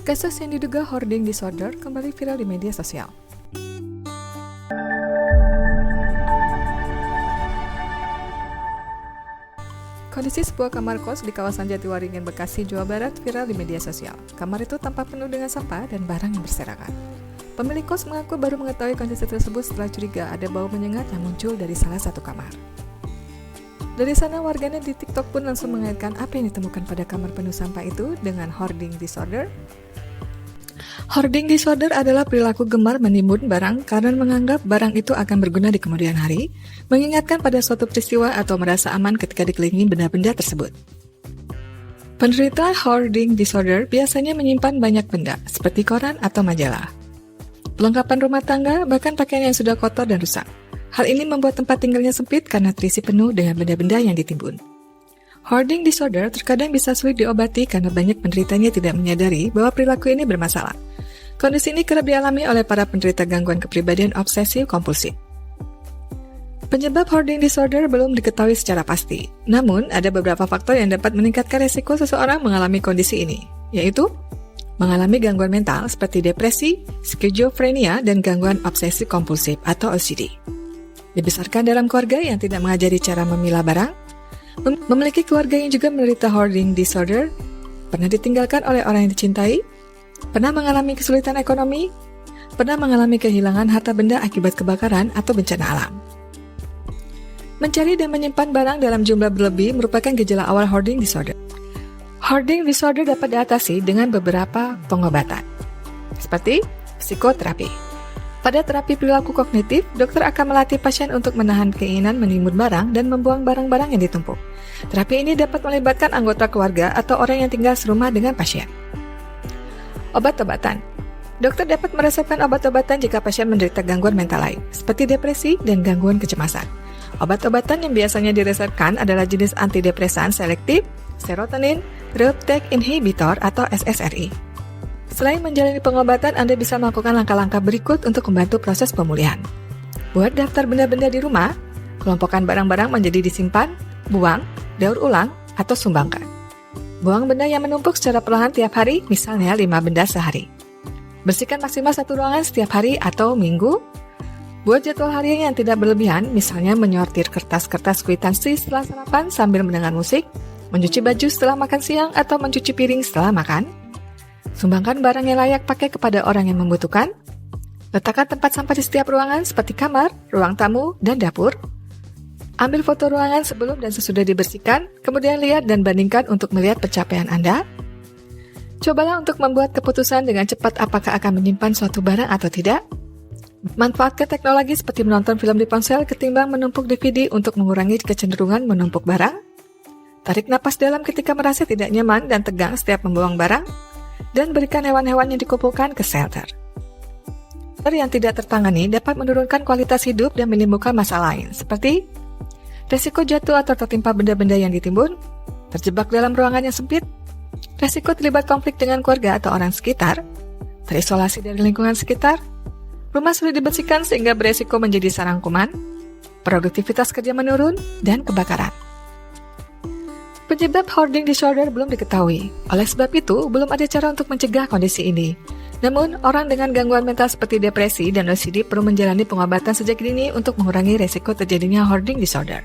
Kasus yang diduga hoarding disorder kembali viral di media sosial. Kondisi sebuah kamar kos di kawasan Jatiwaringin, Bekasi, Jawa Barat viral di media sosial. Kamar itu tampak penuh dengan sampah dan barang yang berserakan. Pemilik kos mengaku baru mengetahui kondisi tersebut setelah curiga ada bau menyengat yang muncul dari salah satu kamar. Dari sana warganet di TikTok pun langsung mengaitkan apa yang ditemukan pada kamar penuh sampah itu dengan hoarding disorder. Hoarding disorder adalah perilaku gemar menimbun barang karena menganggap barang itu akan berguna di kemudian hari, mengingatkan pada suatu peristiwa atau merasa aman ketika dikelilingi benda-benda tersebut. Penderita hoarding disorder biasanya menyimpan banyak benda, seperti koran atau majalah, perlengkapan rumah tangga, bahkan pakaian yang sudah kotor dan rusak. Hal ini membuat tempat tinggalnya sempit karena terisi penuh dengan benda-benda yang ditimbun. Hoarding disorder terkadang bisa sulit diobati karena banyak penderitanya tidak menyadari bahwa perilaku ini bermasalah. Kondisi ini kerap dialami oleh para penderita gangguan kepribadian obsesif kompulsif. Penyebab hoarding disorder belum diketahui secara pasti, namun ada beberapa faktor yang dapat meningkatkan resiko seseorang mengalami kondisi ini, yaitu mengalami gangguan mental seperti depresi, skizofrenia, dan gangguan obsesif kompulsif atau OCD. Dibesarkan dalam keluarga yang tidak mengajari cara memilah barang, memiliki keluarga yang juga menderita hoarding disorder, pernah ditinggalkan oleh orang yang dicintai, pernah mengalami kesulitan ekonomi, pernah mengalami kehilangan harta benda akibat kebakaran atau bencana alam. Mencari dan menyimpan barang dalam jumlah berlebih merupakan gejala awal hoarding disorder. Hoarding disorder dapat diatasi dengan beberapa pengobatan, seperti psikoterapi. Pada terapi perilaku kognitif, dokter akan melatih pasien untuk menahan keinginan menimbun barang dan membuang barang-barang yang ditumpuk. Terapi ini dapat melibatkan anggota keluarga atau orang yang tinggal serumah dengan pasien. Obat-obatan. Dokter dapat meresepkan obat-obatan jika pasien menderita gangguan mental lain, seperti depresi dan gangguan kecemasan. Obat-obatan yang biasanya diresepkan adalah jenis antidepresan selektif, serotonin, reuptake inhibitor atau SSRI. Selain menjalani pengobatan, Anda bisa melakukan langkah-langkah berikut untuk membantu proses pemulihan. Buat daftar benda-benda di rumah, kelompokkan barang-barang menjadi disimpan, buang, daur ulang, atau sumbangkan. Buang benda yang menumpuk secara perlahan tiap hari, misalnya 5 benda sehari. Bersihkan maksimal 1 ruangan setiap hari atau minggu. Buat jadwal harian yang tidak berlebihan, misalnya menyortir kertas-kertas kwitansi setelah sarapan sambil mendengar musik, mencuci baju setelah makan siang, atau mencuci piring setelah makan. Sumbangkan barang yang layak pakai kepada orang yang membutuhkan. Letakkan tempat sampah di setiap ruangan seperti kamar, ruang tamu, dan dapur. Ambil foto ruangan sebelum dan sesudah dibersihkan, kemudian lihat dan bandingkan untuk melihat pencapaian Anda. Cobalah untuk membuat keputusan dengan cepat apakah akan menyimpan suatu barang atau tidak. Manfaatkan teknologi seperti menonton film di ponsel ketimbang menumpuk DVD untuk mengurangi kecenderungan menumpuk barang. Tarik napas dalam ketika merasa tidak nyaman dan tegang setiap membuang barang. Dan berikan hewan-hewan yang dikumpulkan ke shelter. Yang tidak tertangani dapat menurunkan kualitas hidup dan menimbulkan masalah lain, seperti resiko jatuh atau tertimpa benda-benda yang ditimbun, terjebak dalam ruangan yang sempit, resiko terlibat konflik dengan keluarga atau orang sekitar, terisolasi dari lingkungan sekitar, rumah sulit dibersihkan sehingga beresiko menjadi sarang kuman, produktivitas kerja menurun, dan kebakaran. Penyebab hoarding disorder belum diketahui. Oleh sebab itu, belum ada cara untuk mencegah kondisi ini. Namun, orang dengan gangguan mental seperti depresi dan OCD perlu menjalani pengobatan sejak dini untuk mengurangi resiko terjadinya hoarding disorder.